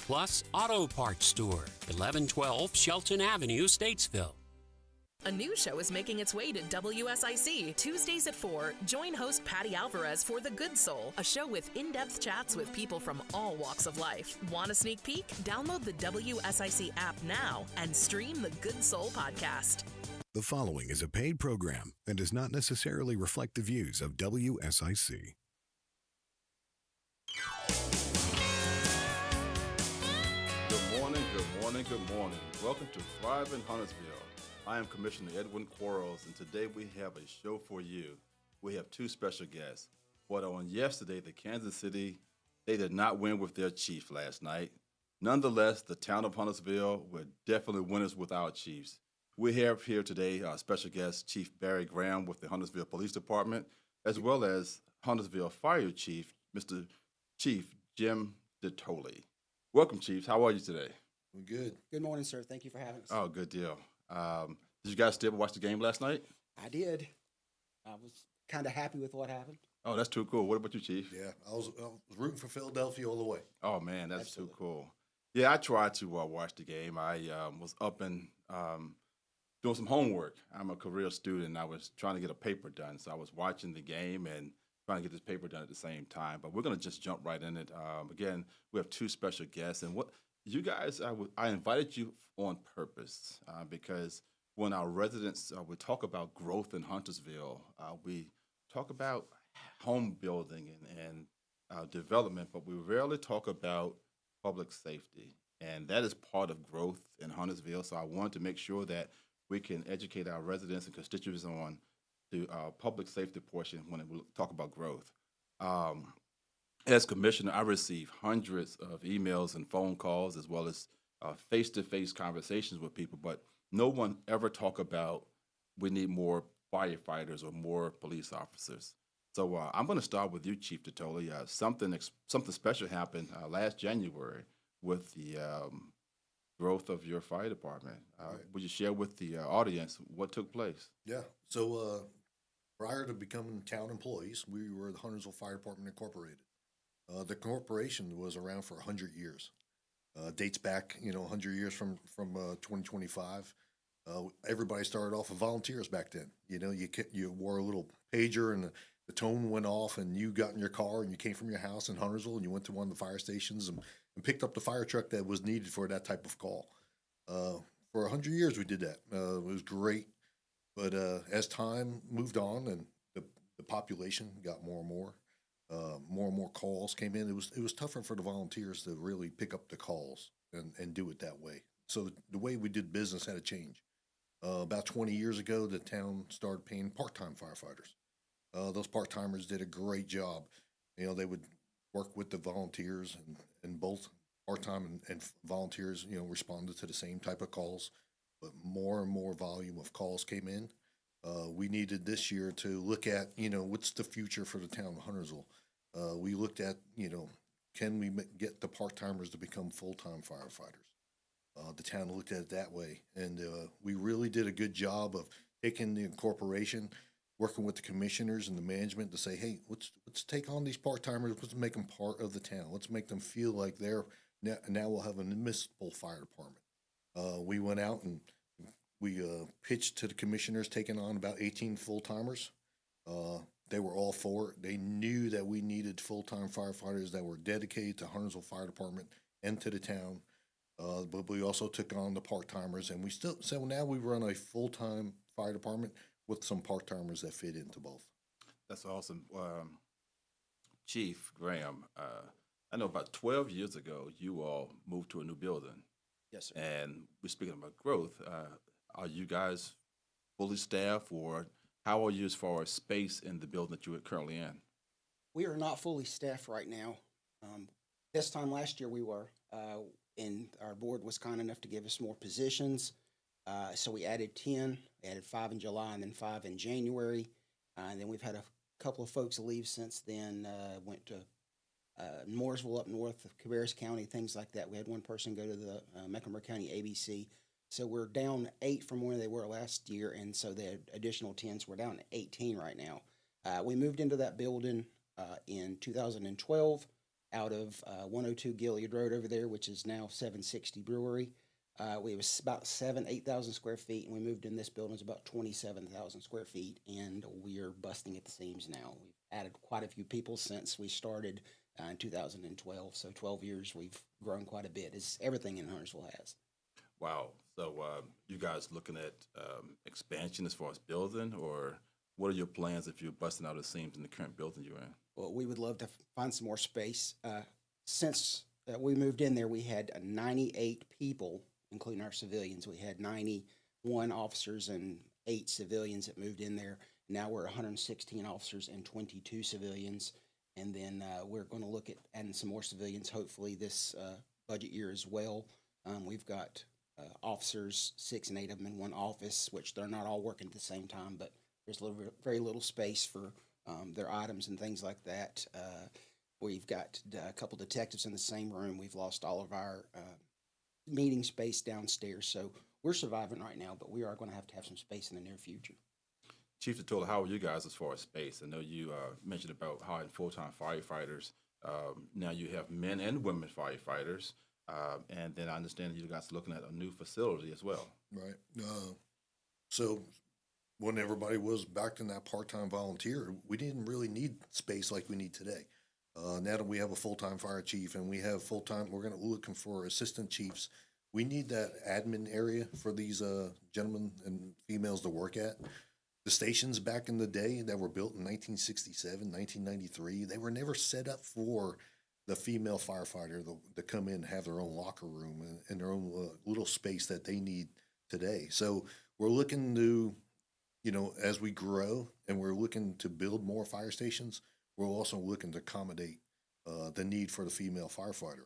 Plus Auto Parts Store, 1112 Shelton Avenue, Statesville. A new show is making its way to WSIC. Tuesdays at 4, join host Patty Alvarez for The Good Soul, a show with in-depth chats with people from all walks of life. Want a sneak peek? Download the WSIC app now and stream The Good Soul podcast. The following is a paid program and does not necessarily reflect the views of WSIC. Good morning, good morning, good morning. Welcome to Thrive in Huntersville. I am Commissioner Edwin Quarles, and today we have a show for you. We have two special guests. But on yesterday, the Kansas City, they did not win with their chief last night. Nonetheless, the Town of Huntersville were definitely winners with our chiefs. We have here today our special guest, Chief Barry Graham with the Huntersville Police Department, as well as Huntersville Fire Chief, Mr. Chief Jim Dotoli. Welcome, Chiefs. How are you today? We're good. Good morning, sir. Thank you for having us. Oh, good deal. Did you guys still watch the game last night? I did. I was kind of happy with what happened. Oh, that's too cool. What about you, Chief? Yeah, I was rooting for Philadelphia all the way. Oh, man, that's Absolutely. too cool. Yeah, I tried to watch the game. I was up and doing some homework. I'm a career student. I was trying to get a paper done, so I was watching the game and trying to get this paper done at the same time. But we're going to just jump right in it. Again, we have two special guests. And what you guys, I invited you on purpose because when our residents, we talk about growth in Huntersville, we talk about home building and development, but we rarely talk about public safety. And that is part of growth in Huntersville. So I wanted to make sure that we can educate our residents and constituents on the public safety portion when we talk about growth. As commissioner, I receive hundreds of emails and phone calls as well as face-to-face conversations with people, but no one ever talk about we need more firefighters or more police officers. So I'm going to start with you, Chief Dotoli. Something special happened last January with the growth of your fire department. Right. Would you share with the audience what took place? Yeah. So prior to becoming town employees, we were the Huntersville Fire Department Incorporated. The corporation was around for 100 years. Dates back, 100 years from 2025. Everybody started off with volunteers back then. You wore a little pager and the tone went off and you got in your car and you came from your house in Huntersville and you went to one of the fire stations and picked up the fire truck that was needed for that type of call. For 100 years we did that. It was great. But as time moved on and the population got more and more calls came in. It was tougher for the volunteers to really pick up the calls and do it that way. So the way we did business had to change. About 20 years ago, the town started paying part-time firefighters. Those part-timers did a great job. They would work with the volunteers and both part-time and volunteers, responded to the same type of calls, but more and more volume of calls came in. We needed this year to look at, what's the future for the town of Huntersville. We looked at, can we get the part-timers to become full-time firefighters? The town looked at it that way, and we really did a good job of taking the incorporation, working with the commissioners and the management to say, hey, let's take on these part-timers, let's make them part of the town. Let's make them feel like they're, now we'll have a municipal fire department. We went out and we pitched to the commissioners, taking on about 18 full-timers. They were all for it. They knew that we needed full-time firefighters that were dedicated to Huntersville Fire Department and to the town. But we also took on the part-timers, and so now we run a full-time fire department with some part-timers that fit into both. That's awesome. Chief Graham, I know about 12 years ago, you all moved to a new building. Yes, sir. And we're speaking about growth. Are you guys fully staffed, or how are you as far as space in the building that you're currently in? We are not fully staffed right now. This time last year we were, and our board was kind enough to give us more positions. So we added 10, added 5 in July and then 5 in January. And then we've had a couple of folks leave since then, went to Mooresville up north of Cabarrus County, things like that. We had one person go to the Mecklenburg County ABC. So we're down 8 from where they were last year, and so the additional 10, so we're down to 18 right now. We moved into that building in 2012. out of 102 Gilead Road over there, which is now 760 Brewery. We was about 8,000 square feet, and we moved in this building. It's about 27,000 square feet, and we are busting at the seams now. We've added quite a few people since we started in 2012. So 12 years, we've grown quite a bit, as everything in Huntersville has. Wow. So you guys looking at expansion as far as building, or what are your plans if you're busting out the seams in the current building you're in? Well, we would love to find some more space. Since we moved in there, we had 98 people, including our civilians. We had 91 officers and 8 civilians that moved in there. Now we're 116 officers and 22 civilians. And then we're going to look at adding some more civilians, hopefully this budget year as well. We've got officers, 6 and 8 of them in one office, which they're not all working at the same time, but there's very little space for their items and things like that. We've got a couple detectives in the same room. We've lost all of our meeting space downstairs. So we're surviving right now, but we are going to have some space in the near future. Chief Dotoli, how are you guys as far as space? I know you mentioned about hiring full-time firefighters. Now you have men and women firefighters. And then I understand you guys are looking at a new facility as well. Right. So when everybody was back in that part-time volunteer, we didn't really need space like we need today. Now that we have a full-time fire chief and we have full-time, we're looking for assistant chiefs. We need that admin area for these gentlemen and females to work at. The stations back in the day that were built in 1967, 1993, they were never set up for the female firefighter to come in and have their own locker room and their own little space that they need today. So we're looking to, as we grow and we're looking to build more fire stations, we're also looking to accommodate the need for the female firefighter.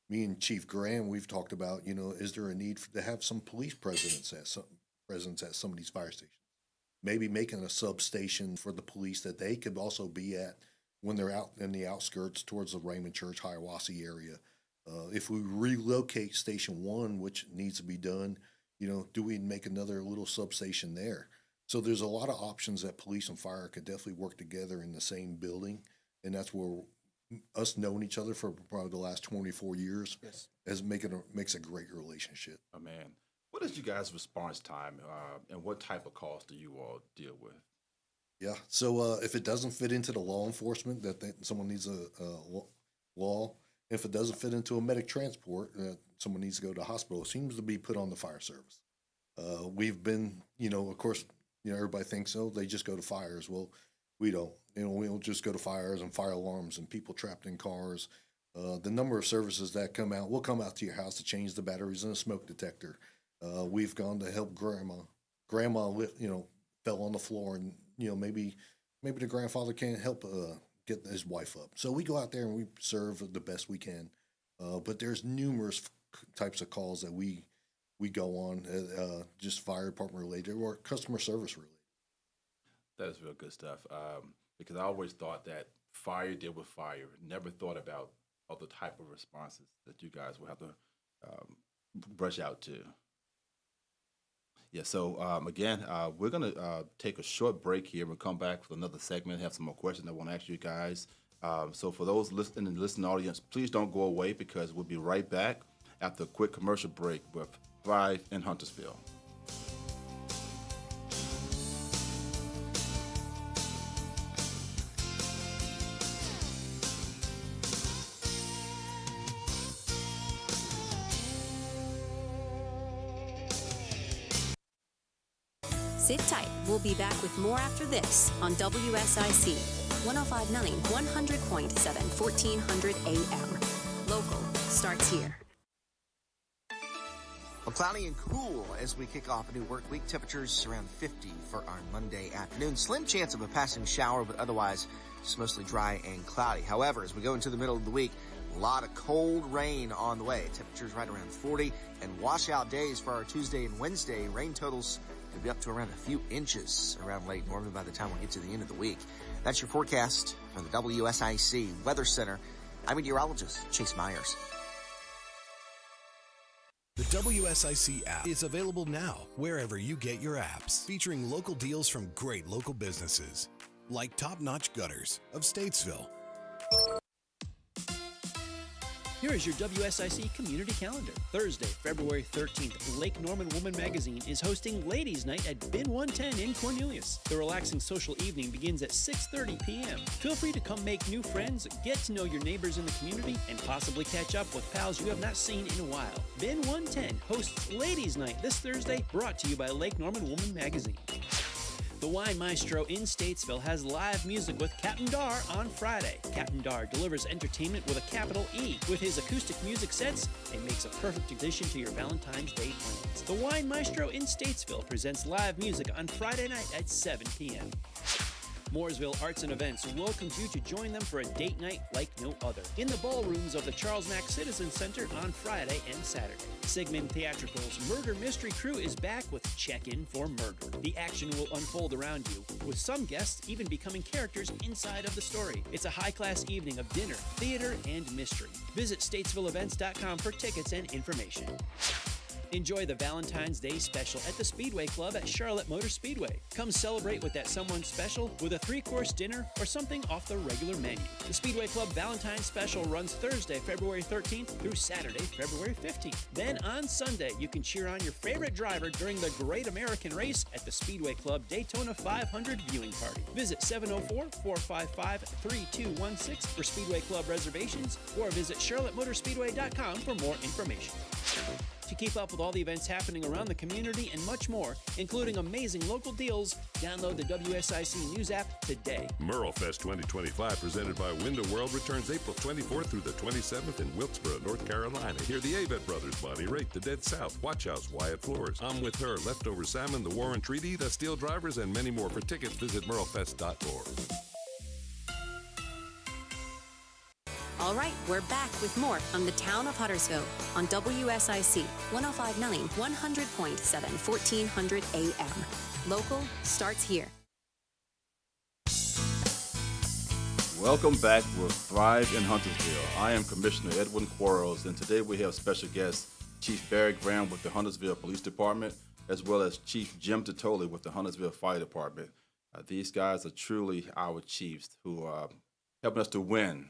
Me and Chief Graham, we've talked about, is there a need to have some police presence at some of these fire stations? Maybe making a substation for the police that they could also be at when they're out in the outskirts towards the Raymond Church, Hiawassee area. If we relocate Station 1, which needs to be done, do we make another little substation there? So there's a lot of options that police and fire could definitely work together in the same building. And that's where us knowing each other for probably the last 24 years makes a great relationship. Oh, man. What is you guys' response time and what type of calls do you all deal with? Yeah. So if it doesn't fit into the law enforcement that someone needs a law, if it doesn't fit into a medic transport, someone needs to go to the hospital, it seems to be put on the fire service. We've been, of course, everybody thinks so. They just go to fires. Well, we don't. We don't just go to fires and fire alarms and people trapped in cars. The number of services that come out, we'll come out to your house to change the batteries in a smoke detector. We've gone to help grandma. Grandma, fell on the floor and, maybe the grandfather can't help get his wife up. So we go out there and we serve the best we can. But there's numerous types of calls that we go on, just fire department related or customer service related. That is real good stuff. Because I always thought that fire deal with fire. Never thought about other type of responses that you guys will have to brush out to. Yeah, so again, we're going to take a short break here. We'll come back with another segment, have some more questions I want to ask you guys. So for those listening in the listening audience, please don't go away because we'll be right back after a quick commercial break with Thrive in Huntersville. Sit tight. We'll be back with more after this on WSIC 105.9, 100.7, 1400 AM. Local starts here. Well, cloudy and cool as we kick off a new work week. Temperatures around 50 for our Monday afternoon. Slim chance of a passing shower, but otherwise just mostly dry and cloudy. However, as we go into the middle of the week, a lot of cold rain on the way. Temperatures right around 40 and washout days for our Tuesday and Wednesday. Rain totals could be up to around a few inches around Lake Norman by the time we get to the end of the week. That's your forecast from the WSIC Weather Center. I'm meteorologist Chase Myers. The WSIC app is available now wherever you get your apps, featuring local deals from great local businesses, like Top Notch Gutters of Statesville. Here is your WSIC community calendar. Thursday, February 13th, Lake Norman Woman Magazine is hosting Ladies' Night at Bin 110 in Cornelius. The relaxing social evening begins at 6:30 p.m. Feel free to come make new friends, get to know your neighbors in the community, and possibly catch up with pals you have not seen in a while. Bin 110 hosts Ladies' Night this Thursday, brought to you by Lake Norman Woman Magazine. The Wine Maestro in Statesville has live music with Captain Dar on Friday. Captain Dar delivers entertainment with a capital E. With his acoustic music sets, it makes a perfect addition to your Valentine's Day plans. The Wine Maestro in Statesville presents live music on Friday night at 7 p.m. Mooresville Arts and Events welcomes you to join them for a date night like no other in the ballrooms of the Charles Mack Citizen Center on Friday and Saturday. Sigmund Theatrical's Murder Mystery Crew is back with Check-In for Murder. The action will unfold around you, with some guests even becoming characters inside of the story. It's a high-class evening of dinner, theater, and mystery. Visit statesvilleevents.com for tickets and information. Enjoy the Valentine's Day special at the Speedway Club at Charlotte Motor Speedway. Come celebrate with that someone special with a 3-course dinner or something off the regular menu. The Speedway Club Valentine's Special runs Thursday, February 13th through Saturday, February 15th. Then on Sunday, you can cheer on your favorite driver during the Great American Race at the Speedway Club Daytona 500 viewing party. Visit 704-455-3216 for Speedway Club reservations or visit charlottemotorspeedway.com for more information. To keep up with all the events happening around the community and much more, including amazing local deals, download the WSIC News app today. Merlefest 2025, presented by Window World, returns April 24th through the 27th in Wilkesboro, North Carolina. Hear the Avett Brothers, Bonnie Raitt, The Dead South, Watch House, Wyatt Floors, I'm With Her, Leftover Salmon, The Warren Treaty, The Steel Drivers, and many more. For tickets, visit merlefest.org. All right, we're back with more on the Town of Huntersville on WSIC 105.9, 100.7, 1400 AM. Local starts here. Welcome back with Thrive in Huntersville. I am Commissioner Edwin Quarles, and today we have special guest Chief Barry Graham with the Huntersville Police Department, as well as Chief Jim Dotoli with the Huntersville Fire Department. These guys are truly our chiefs who are helping us to win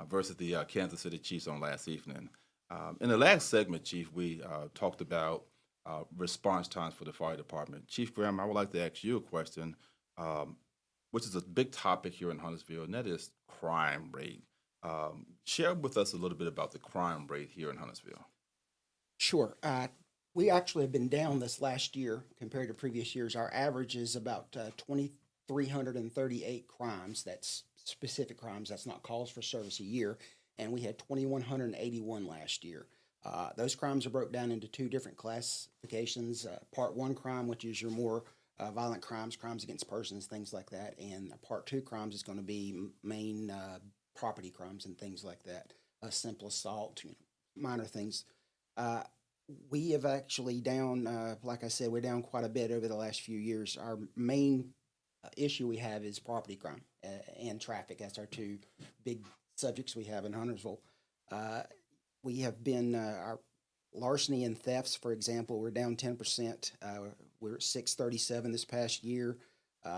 versus the Kansas City Chiefs on last evening. In the last segment, Chief, we talked about response times for the fire department. Chief Graham, I would like to ask you a question, which is a big topic here in Huntersville, and that is crime rate. Share with us a little bit about the crime rate here in Huntersville. Sure. We actually have been down this last year compared to previous years. Our average is about 2,338 crimes. That's specific crimes. That's not calls for service a year. And we had 2,181 last year. Those crimes are broke down into two different classifications. Part 1 crime, which is your more violent crimes, crimes against persons, things like that. And Part 2 crimes is going to be main property crimes and things like that. Simple assault, minor things. We have actually down, like I said, we're down quite a bit over the last few years. Our main issue we have is property crime and traffic. That's our two big subjects we have in Huntersville. We have been, our larceny and thefts, for example, we're down 10%. We're at 637 this past year.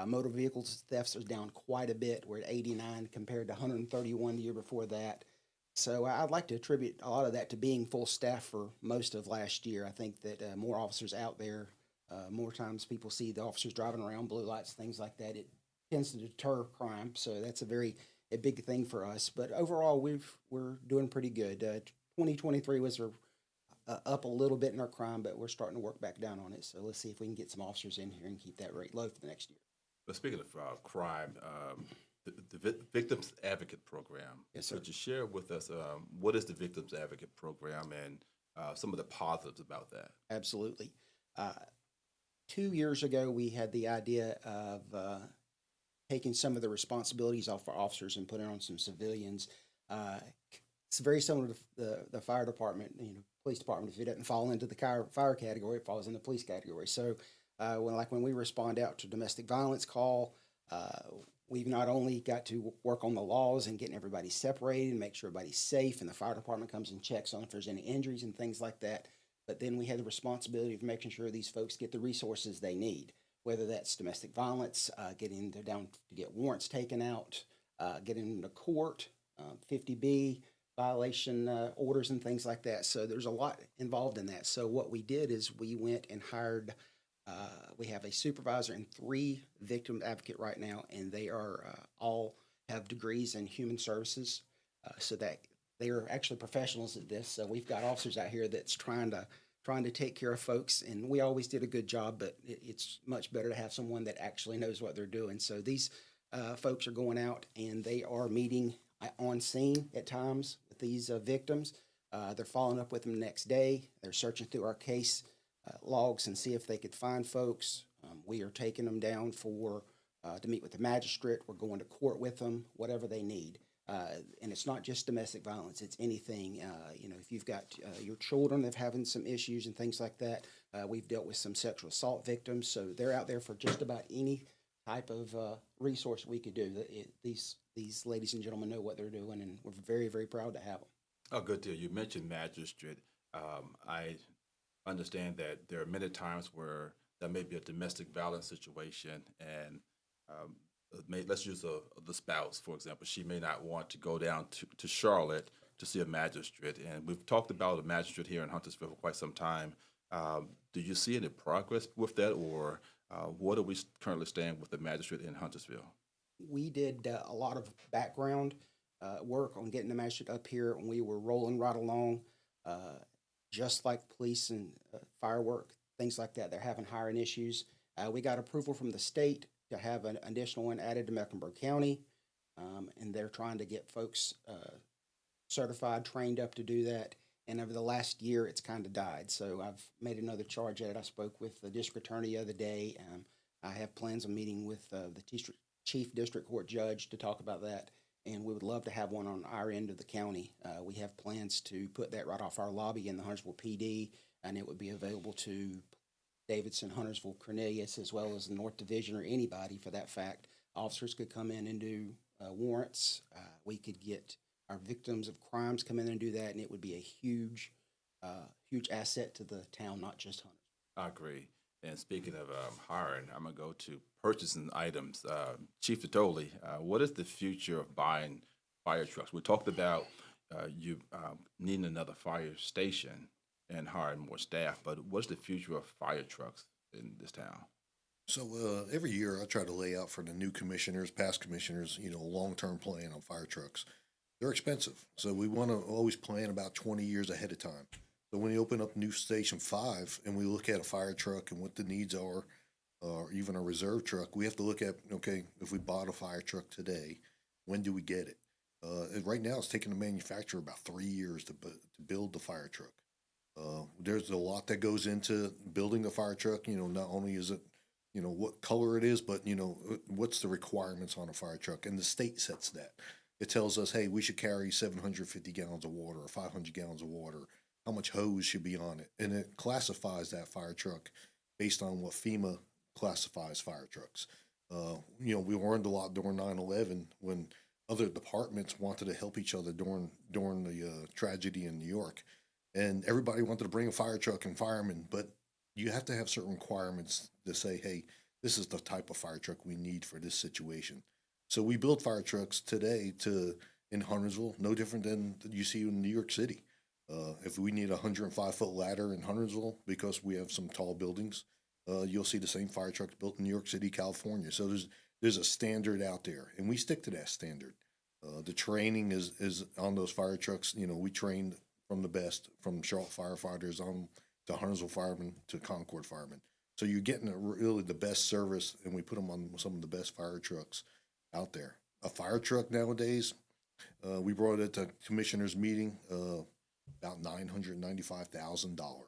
Motor vehicles thefts are down quite a bit. We're at 89 compared to 131 the year before that. So I'd like to attribute a lot of that to being full staff for most of last year. I think that more officers out there, more times people see the officers driving around, blue lights, things like that. It tends to deter crime, so that's a big thing for us. But overall, we're doing pretty good. 2023 was up a little bit in our crime, but we're starting to work back down on it. So let's see if we can get some officers in here and keep that rate low for the next year. But speaking of crime, the Victims Advocate Program. Yes, sir. Could you share with us what is the Victims Advocate Program and some of the positives about that? Absolutely. 2 years ago, we had the idea of taking some of the responsibilities off our officers and putting on some civilians. It's very similar to the fire department, police department. If it doesn't fall into the fire category, it falls in the police category. So when we respond out to domestic violence call, we've not only got to work on the laws and getting everybody separated and make sure everybody's safe, and the fire department comes and checks on if there's any injuries and things like that, but then we have the responsibility of making sure these folks get the resources they need, whether that's domestic violence, getting them down to get warrants taken out, getting them to court, 50B, violation orders and things like that. So there's a lot involved in that. So what we did is we went and hired. We have a supervisor and 3 victim advocate right now, and they are all have degrees in human services, so that they are actually professionals at this. So we've got officers out here that's trying to take care of folks, and we always did a good job, but it's much better to have someone that actually knows what they're doing. So these folks are going out and they are meeting on scene at times with these victims. They're following up with them the next day. They're searching through our case logs and see if they could find folks. We are taking them down for to meet with the magistrate. We're going to court with them, whatever they need. And it's not just domestic violence; it's anything. If you've got your children that have having some issues and things like that, we've dealt with some sexual assault victims. So they're out there for just about any type of resource we could do. These ladies and gentlemen know what they're doing, and we're very, very proud to have them. Oh, good deal. You mentioned magistrate. I understand that there are many times where there may be a domestic violence situation, and let's use the spouse, for example. She may not want to go down to Charlotte to see a magistrate, and we've talked about a magistrate here in Huntersville for quite some time. Do you see any progress with that, or what are we currently staying with the magistrate in Huntersville? We did a lot of background work on getting the magistrate up here, and we were rolling right along, just like police and firework, things like that. They're having hiring issues. We got approval from the state to have an additional one added to Mecklenburg County, and they're trying to get folks certified, trained up to do that. And over the last year, it's kind of died. So I've made another charge at it. I spoke with the district attorney the other day. I have plans on meeting with the chief district court judge to talk about that. And we would love to have one on our end of the county. We have plans to put that right off our lobby in the Huntersville PD, and it would be available to Davidson, Huntersville, Cornelius, as well as the North Division or anybody for that fact. Officers could come in and do warrants. We could get our victims of crimes come in and do that, and it would be a huge asset to the town, not just Huntersville. I agree. And speaking of hiring, I'm going to go to purchasing items. Chief Dotoli, what is the future of buying fire trucks? We talked about you needing another fire station and hiring more staff, but what's the future of fire trucks in this town? So every year I try to lay out for the new commissioners, past commissioners, a long-term plan on fire trucks. They're expensive, so we want to always plan about 20 years ahead of time. So when you open up new Station 5 and we look at a fire truck and what the needs are, or even a reserve truck, we have to look at, okay, if we bought a fire truck today, when do we get it? And right now it's taking the manufacturer about 3 years to build the fire truck. There's a lot that goes into building a fire truck. Not only is it, what color it is, but, what's the requirements on a fire truck. And the state sets that. It tells us, hey, we should carry 750 gallons of water or 500 gallons of water. How much hose should be on it? And it classifies that fire truck based on what FEMA classifies fire trucks. We learned a lot during 9/11 when other departments wanted to help each other during the tragedy in New York. And everybody wanted to bring a fire truck and firemen, but you have to have certain requirements to say, hey, this is the type of fire truck we need for this situation. So we build fire trucks today in Huntersville, no different than you see in New York City. If we need a 105-foot ladder in Huntersville because we have some tall buildings, you'll see the same fire trucks built in New York City, California. So there's a standard out there, and we stick to that standard. The training is on those fire trucks. We train from the best, from Charlotte firefighters on to Huntersville firemen to Concord firemen. So you're getting really the best service, and we put them on some of the best fire trucks out there. A fire truck nowadays, we brought it to commissioners' meeting, about $995,000.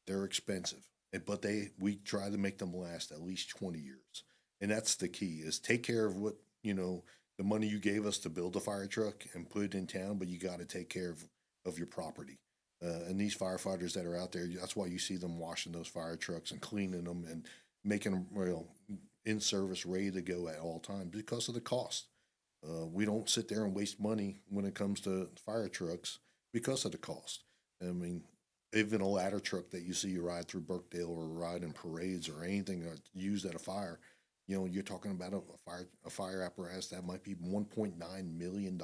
They're expensive, but we try to make them last at least 20 years. And that's the key, is take care of what, the money you gave us to build a fire truck and put it in town, but you got to take care of your property. And these firefighters that are out there, that's why you see them washing those fire trucks and cleaning them and making them in service, ready to go at all times because of the cost. We don't sit there and waste money when it comes to fire trucks because of the cost. I mean, even a ladder truck that you see you ride through Birkdale or ride in parades or anything that's used at a fire, you're talking about a fire apparatus that might be $1.9 million.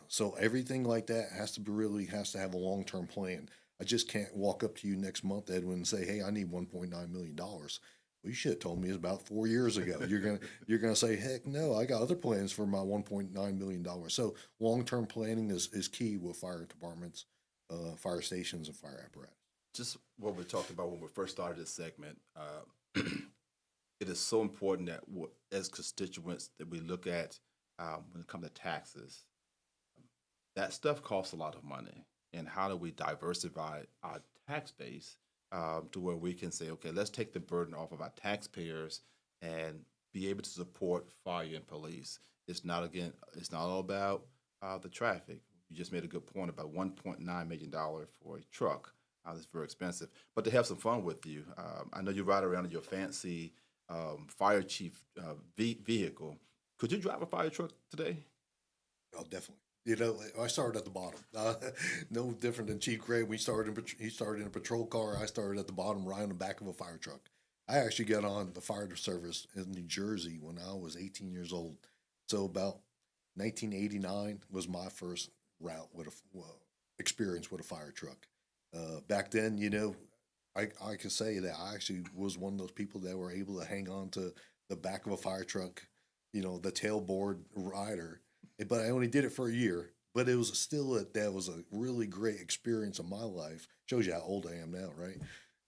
So everything like that has to have a long-term plan. I just can't walk up to you next month, Edwin, and say, "Hey, I need $1.9 million." Well, you should have told me it's about 4 years ago. You're gonna say, "Heck no, I got other plans for my $1.9 million." So long-term planning is key with fire departments, fire stations, and fire apparatus. Just what we talked about when we first started this segment, it is so important that as constituents that we look at when it comes to taxes. That stuff costs a lot of money, and how do we diversify our tax base to where we can say, okay, let's take the burden off of our taxpayers and be able to support fire and police. It's not all about the traffic. You just made a good point about $1.9 million for a truck. That's very expensive, but to have some fun with you. I know you ride around in your fancy fire chief vehicle. Could you drive a fire truck today? Oh, definitely. You know, I started at the bottom. No different than Chief Gray. He started in a patrol car. I started at the bottom, right on the back of a fire truck. I actually got on the fire service in New Jersey when I was 18 years old. So about 1989 was my first route with experience with a fire truck. Back then, you know, I could say that I actually was one of those people that were able to hang on to the back of a fire truck, you know, the tailboard rider. But I only did it for a year. But it was still that was a really great experience in my life. Shows you how old I am now, right?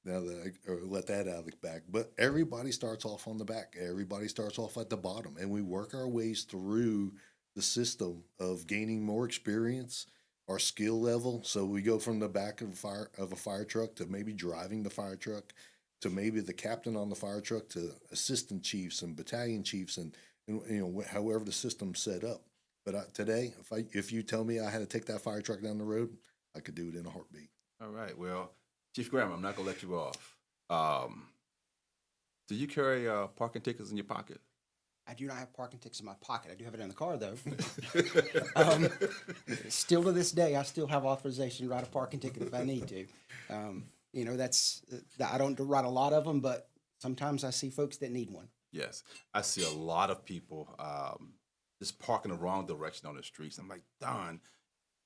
Now that I let that out of the back. But everybody starts off on the back. Everybody starts off at the bottom. And we work our ways through the system of gaining more experience, our skill level. So we go from the back of a fire truck to maybe driving the fire truck, to maybe the captain on the fire truck, to assistant chiefs and battalion chiefs, and you know, however the system's set up. But today, if you tell me I had to take that fire truck down the road, I could do it in a heartbeat. All right. Well, Chief Graham, I'm not gonna let you off. Do you carry parking tickets in your pocket? I do not have parking tickets in my pocket. I do have it in the car, though. Still to this day, I still have authorization to write a parking ticket if I need to. You know, I don't write a lot of them, but sometimes I see folks that need one. Yes. I see a lot of people just parking the wrong direction on the streets. I'm like, darn,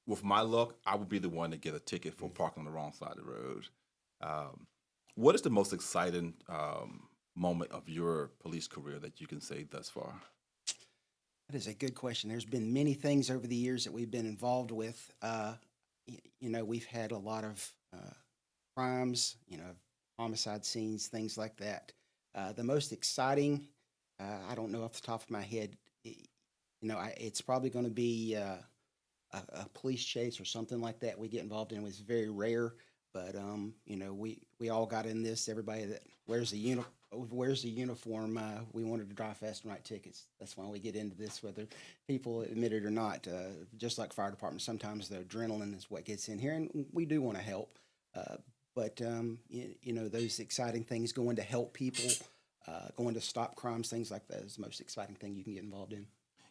with my luck, I would be the one to get a ticket for parking on the wrong side of the road. What is the most exciting moment of your police career that you can say thus far? That is a good question. There's been many things over the years that we've been involved with. You know, we've had a lot of crimes, you know, homicide scenes, things like that. The most exciting, I don't know off the top of my head, you know, it's probably going to be a police chase or something like that we get involved in. It's very rare, but, you know, we all got in this. Everybody that wears the uniform, we wanted to drive fast and write tickets. That's why we get into this, whether people admit it or not. Just like fire departments, sometimes the adrenaline is what gets in here, and we do want to help. But you know, those exciting things, going to help people, going to stop crimes, things like that is the most exciting thing you can get involved in.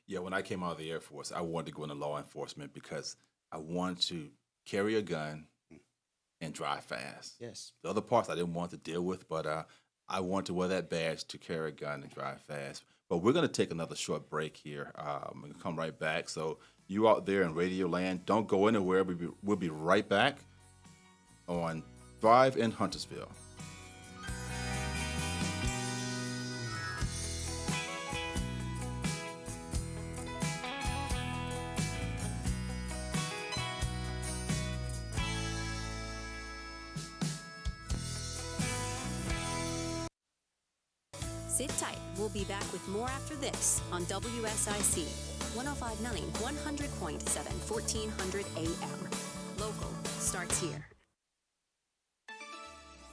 Yeah, when I came out of the Air Force, I wanted to go into law enforcement because I wanted to carry a gun and drive fast. Yes. The other parts I didn't want to deal with, but I wanted to wear that badge to carry a gun and drive fast. But we're going to take another short break here. We're going to come right back. So you out there in Radio Land, don't go anywhere. We'll be right back on Thrive in Huntersville. Sit tight. We'll be back with more after this on WSIC 105.9, 100.7, 1400 AM. Local starts here.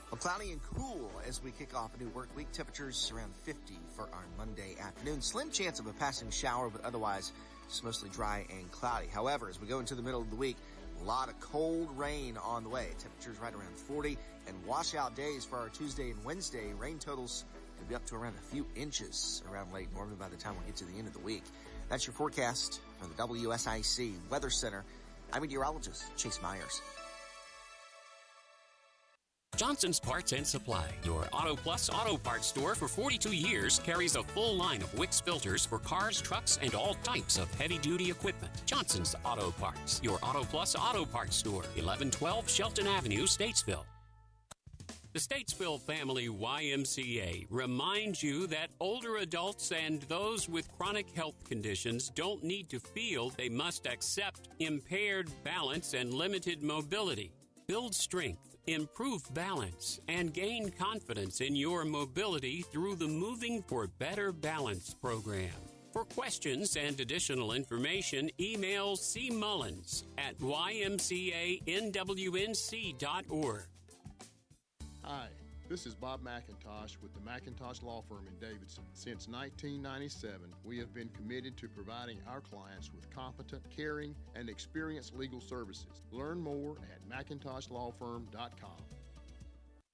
Well, cloudy and cool as we kick off a new work week. Temperatures around 50 for our Monday afternoon. Slim chance of a passing shower, but otherwise it's mostly dry and cloudy. However, as we go into the middle of the week, a lot of cold rain on the way. Temperatures right around 40 and washout days for our Tuesday and Wednesday. Rain totals could be up to around a few inches around Lake Norman by the time we get to the end of the week. That's your forecast from the WSIC Weather Center. I'm meteorologist Chase Myers. Johnson's Parts and Supply, your Auto Plus Auto Parts store for 42 years, carries a full line of Wix filters for cars, trucks, and all types of heavy-duty equipment. Johnson's Auto Parts, your Auto Plus Auto Parts store, 1112 Shelton Avenue, Statesville. The Statesville Family YMCA reminds you that older adults and those with chronic health conditions don't need to feel they must accept impaired balance and limited mobility. Build strength, improve balance, and gain confidence in your mobility through the Moving for Better Balance program. For questions and additional information, email C. Mullins at ymcanwnc.org. Hi, this is Bob McIntosh with the McIntosh Law Firm in Davidson. Since 1997, we have been committed to providing our clients with competent, caring, and experienced legal services. Learn more at McIntoshLawFirm.com.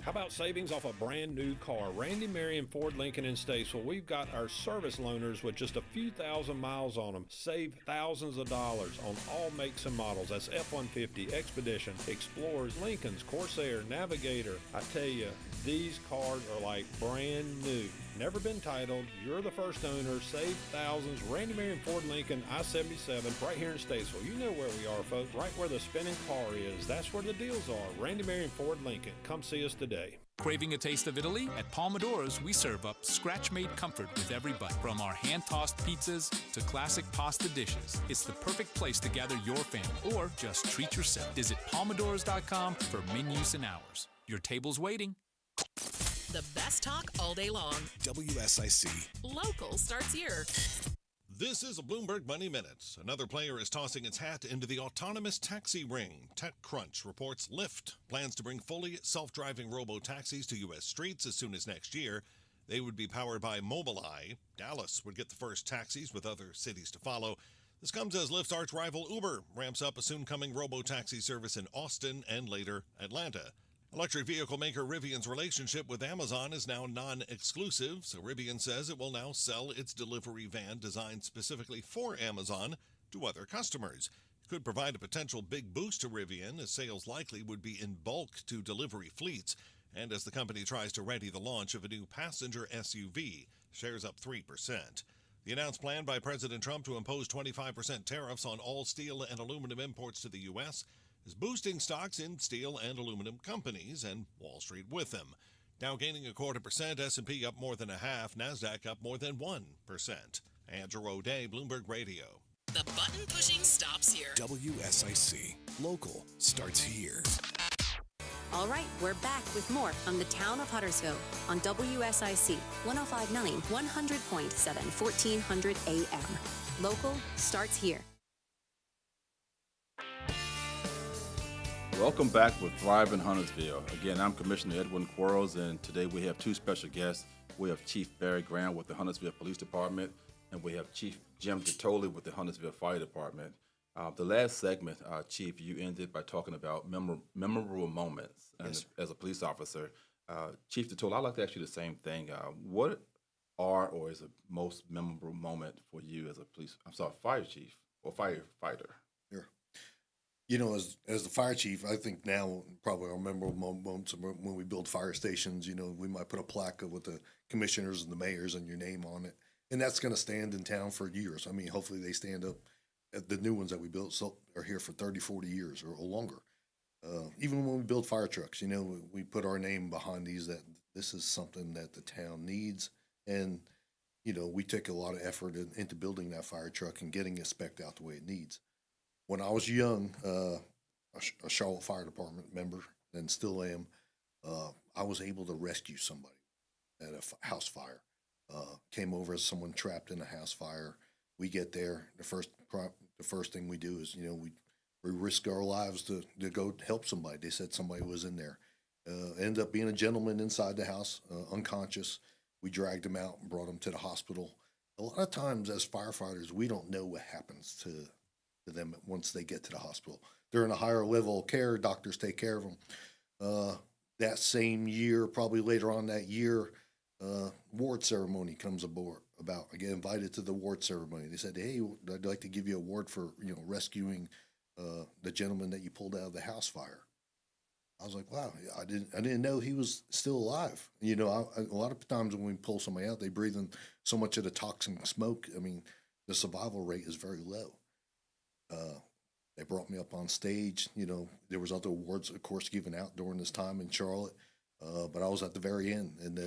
How about savings off a brand new car? Randy Marion Ford Lincoln in Statesville. We've got our service loaners with just a few thousand miles on them. Save thousands of dollars on all makes and models. That's F-150, Expedition, Explorers, Lincolns, Corsair, Navigator. I tell you, these cars are like brand new. Never been titled. You're the first owner. Save thousands. Randy Marion Ford Lincoln, I-77, right here in Statesville. You know where we are, folks. Right where the spinning car is. That's where the deals are. Randy Marion Ford Lincoln. Come see us today. Craving a taste of Italy? At Palmadora's, we serve up scratch-made comfort with every bite. From our hand-tossed pizzas to classic pasta dishes, it's the perfect place to gather your family or just treat yourself. Visit palmadoras.com for menus and hours. Your table's waiting. The best talk all day long. WSIC. Local starts here. This is a Bloomberg Money Minute. Another player is tossing its hat into the autonomous taxi ring. TechCrunch reports Lyft plans to bring fully self-driving robo-taxis to U.S. streets as soon as next year. They would be powered by Mobileye. Dallas would get the first taxis, with other cities to follow. This comes as Lyft's arch-rival Uber ramps up a soon-coming robo-taxi service in Austin and later Atlanta. Electric vehicle maker Rivian's relationship with Amazon is now non-exclusive, so Rivian says it will now sell its delivery van designed specifically for Amazon to other customers. It could provide a potential big boost to Rivian, as sales likely would be in bulk to delivery fleets, and as the company tries to ready the launch of a new passenger SUV, shares up 3%. The announced plan by President Trump to impose 25% tariffs on all steel and aluminum imports to the U.S. is boosting stocks in steel and aluminum companies, and Wall Street with them. Dow gaining 0.25%, S&P up more than 0.5%, NASDAQ up more than 1%. Andrew O'Day, Bloomberg Radio. The button pushing stops here. WSIC. Local starts here. All right, we're back with more from the Town of Huntersville on WSIC 105.9, 100.7, 1400 AM. Local starts here. Welcome back with Thrive in Huntersville. Again, I'm Commissioner Edwin Quarles, and today we have two special guests. We have Chief Barry Graham with the Huntersville Police Department, and we have Chief Jim Dotoli with the Huntersville Fire Department. The last segment, Chief, you ended by talking about memorable moments as a police officer. Chief Dotoli, I'd like to ask you the same thing. What is the most memorable moment for you as a fire chief or firefighter? Sure. You know, as the fire chief, I think now probably our memorable moments when we build fire stations, you know, we might put a plaque with the commissioners and the mayors and your name on it. And that's going to stand in town for years. I mean, hopefully they stand up. The new ones that we built are here for 30, 40 years or longer. Even when we build fire trucks, you know, we put our name behind these, that this is something that the town needs. And, you know, we take a lot of effort into building that fire truck and getting it spec'd out the way it needs. When I was young, a Charlotte Fire Department member, and still am, I was able to rescue somebody at a house fire. Came over as someone trapped in a house fire. We get there. The first thing we do is, you know, we risk our lives to go help somebody. They said somebody was in there. Ended up being a gentleman inside the house, unconscious. We dragged him out and brought him to the hospital. A lot of times as firefighters, we don't know what happens to them once they get to the hospital. They're in a higher level of care. Doctors take care of them. That same year, probably later on that year, award ceremony comes about. I get invited to the award ceremony. They said, "Hey, I'd like to give you an award for rescuing the gentleman that you pulled out of the house fire." I was like, wow, I didn't know he was still alive. You know, a lot of times when we pull somebody out, they breathe in so much of the toxic smoke. I mean, the survival rate is very low. They brought me up on stage. You know, there was other awards, of course, given out during this time in Charlotte, but I was at the very end, and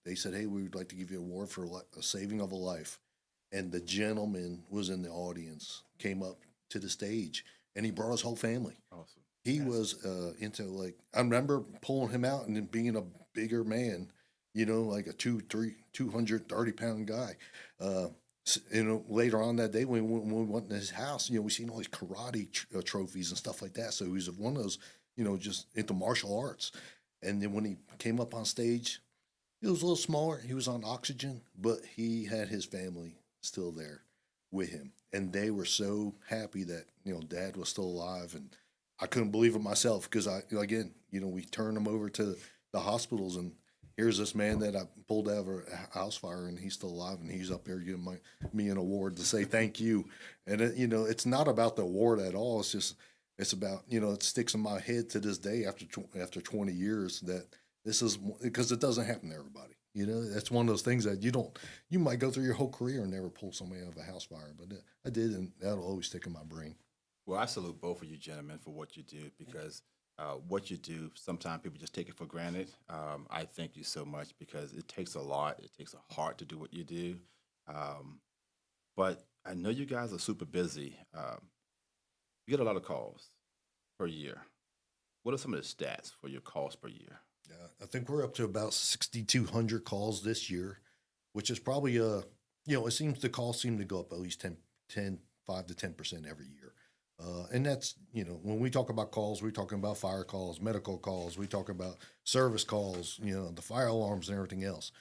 they said, hey, we would like to give you an award for a saving of a life. And the gentleman was in the audience, came up to the stage, and he brought his whole family. Awesome. He was into, like, I remember pulling him out and then being a bigger man, you know, like a 230-pound guy. You know, later on that day when we went to his house, you know, we seen all these karate trophies and stuff like that. So he was one of those, you know, just into martial arts. And then when he came up on stage, he was a little smaller. He was on oxygen, but he had his family still there with him. And they were so happy that, you know, Dad was still alive. And I couldn't believe it myself because, again, you know, we turned him over to the hospitals, and here's this man that I pulled out of a house fire, and he's still alive, and he's up there giving me an award to say thank you. And, you know, it's not about the award at all. It's just, it's about, you know, it sticks in my head to this day after 20 years that this is, because it doesn't happen to everybody. You know, that's one of those things that you might go through your whole career and never pull somebody out of a house fire, but I did, and that'll always stick in my brain. Well, I salute both of you gentlemen for what you do, because what you do, sometimes people just take it for granted. I thank you so much because it takes a lot. It takes a heart to do what you do. But I know you guys are super busy. You get a lot of calls per year. What are some of the stats for your calls per year? I think we're up to about 6,200 calls this year, which is probably, you know, it seems the calls seem to go up at least 5 to 10% every year. And that's, you know, when we talk about calls, we're talking about fire calls, medical calls, we talk about service calls, you know, the fire alarms and everything else.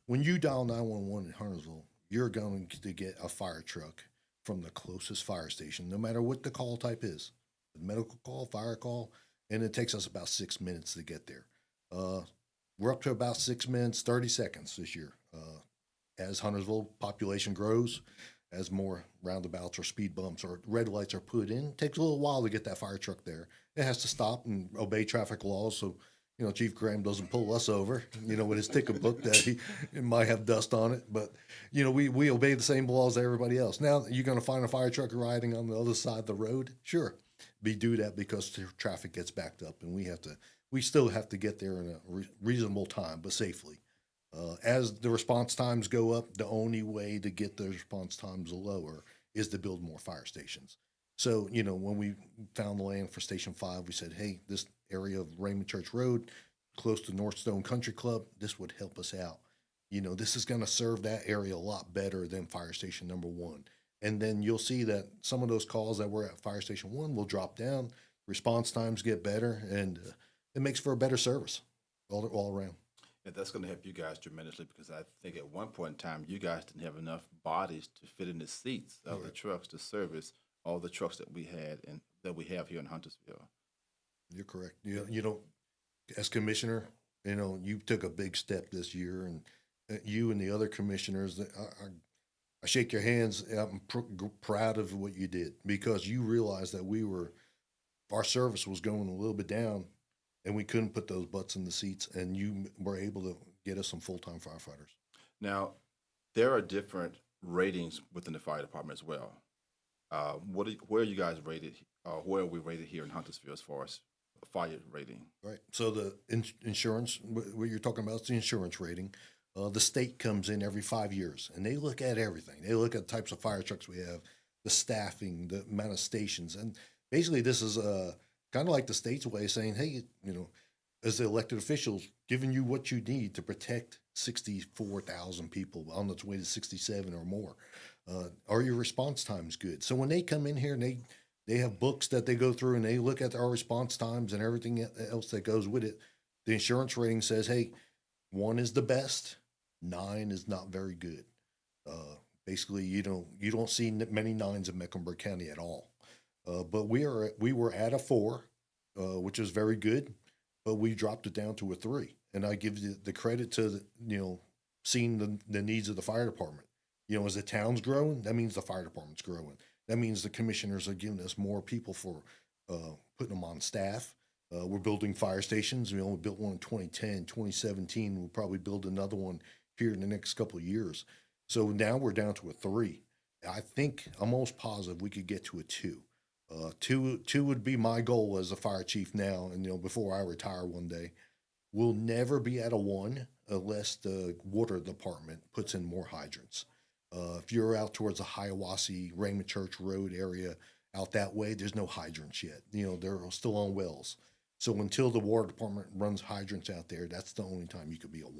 When you dial 911 in Huntersville, you're going to get a fire truck from the closest fire station, no matter what the call type is, the medical call, fire call, and it takes us about 6 minutes to get there. We're up to about 6 minutes, 30 seconds this year. As Huntersville population grows, as more roundabouts or speed bumps or red lights are put in, it takes a little while to get that fire truck there. It has to stop and obey traffic laws so, you know, Chief Graham doesn't pull us over, you know, with his ticket book that it might have dust on it. But, you know, we obey the same laws as everybody else. Now, you're going to find a fire truck riding on the other side of the road? Sure. We do that because the traffic gets backed up, and we still have to get there in a reasonable time, but safely. As the response times go up, the only way to get those response times lower is to build more fire stations. So, you know, when we found the land for Station 5, we said, hey, this area of Raymond Church Road, close to Northstone Country Club, this would help us out. You know, this is going to serve that area a lot better than Fire Station number 1. And then you'll see that some of those calls that were at Fire Station 1 will drop down, response times get better, and it makes for a better service all around. Yeah, that's going to help you guys tremendously, because I think at one point in time, you guys didn't have enough bodies to fit in the seats of the trucks to service all the trucks that we had and that we have here in Huntersville. You're correct. You know, as commissioner, you know, you took a big step this year, and you and the other commissioners, I shake your hands. I'm proud of what you did, because you realized that our service was going a little bit down, and we couldn't put those butts in the seats, and you were able to get us some full-time firefighters. Now, there are different ratings within the fire department as well. Where are you guys rated? Where are we rated here in Huntersville as far as fire rating? Right. So the insurance, what you're talking about is the insurance rating. The state comes in every 5 years, and they look at everything. They look at the types of fire trucks we have, the staffing, the amount of stations. And basically this is kind of like the state's way of saying, hey, you know, as the elected officials, giving you what you need to protect 64,000 people on its way to 67 or more. Are your response times good? So when they come in here and they have books that they go through and they look at our response times and everything else that goes with it, the insurance rating says, hey, 1 is the best, 9 is not very good. Basically, you don't see many 9s in Mecklenburg County at all. But we were at a 4, which is very good, but we dropped it down to a 3. And I give the credit to seeing the needs of the fire department. You know, as the town's growing, that means the fire department's growing. That means the commissioners are giving us more people for putting them on staff. We're building fire stations. We only built one in 2010, 2017. We'll probably build another one here in the next couple of years. So now we're down to a 3. I think I'm almost positive we could get to a 2. Two would be my goal as a fire chief now, and before I retire one day. We'll never be at a 1 unless the water department puts in more hydrants. If you're out towards the Hiawassee, Raymond Church Road area, out that way, there's no hydrants yet. They're still on wells. So until the water department runs hydrants out there, that's the only time you could be a 1.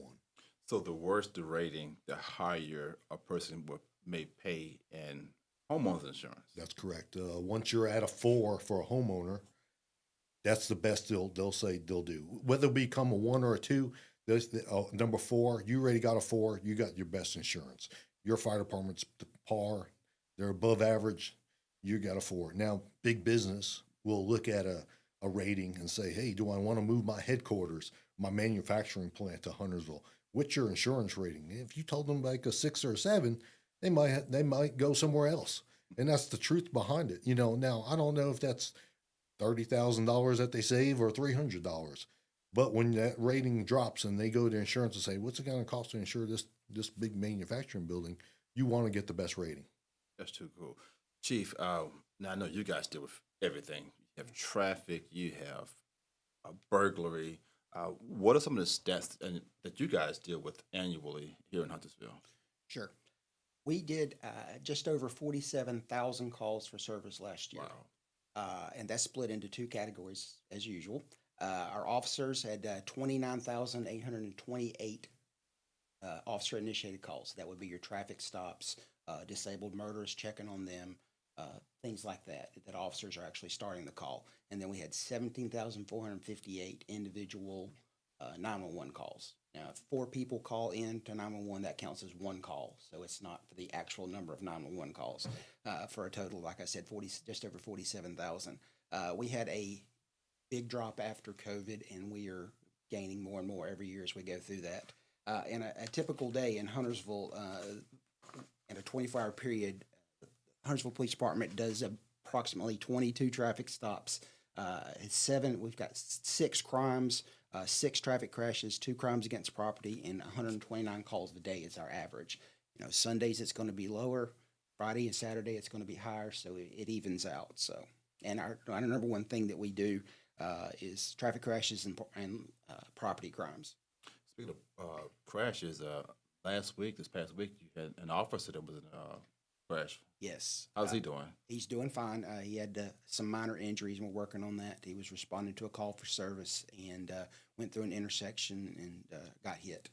So the worse the rating, the higher a person may pay in homeowners insurance. That's correct. Once you're at a 4 for a homeowner, that's the best they'll say they'll do. Whether it become a 1 or a 2, number 4, you already got a 4, you got your best insurance. Your fire department's par, they're above average, you got a 4. Now, big business will look at a rating and say, hey, do I want to move my headquarters, my manufacturing plant to Huntersville? What's your insurance rating? If you told them like a 6 or a 7, they might go somewhere else. And that's the truth behind it. Now I don't know if that's $30,000 that they save or $300. But when that rating drops and they go to insurance and say, what's it going to cost to insure this big manufacturing building? You want to get the best rating. That's too cool. Chief, now I know you guys deal with everything. You have traffic, you have burglary. What are some of the stats that you guys deal with annually here in Huntersville? Sure. We did just over 47,000 calls for service last year. Wow. And that's split into 2 categories as usual. Our officers had 29,828 officer-initiated calls. That would be your traffic stops, disabled murderers, checking on them, things like that officers are actually starting the call. And then we had 17,458 individual 911 calls. Now, if 4 people call in to 911, that counts as 1 call. So it's not for the actual number of 911 calls for a total, like I said, just over 47,000. We had a big drop after COVID, and we are gaining more and more every year as we go through that. In a typical day in Huntersville, in a 24-hour period, Huntersville Police Department does approximately 22 traffic stops. We've got 6 crimes, 6 traffic crashes, 2 crimes against property, and 129 calls a day is our average. Sundays it's going to be lower, Friday and Saturday it's going to be higher, so it evens out. So, and our number one thing that we do is traffic crashes and property crimes. Speaking of crashes, this past week, you had an officer that was in a crash. Yes. How's he doing? He's doing fine. He had some minor injuries, and we're working on that. He was responding to a call for service and went through an intersection and got hit.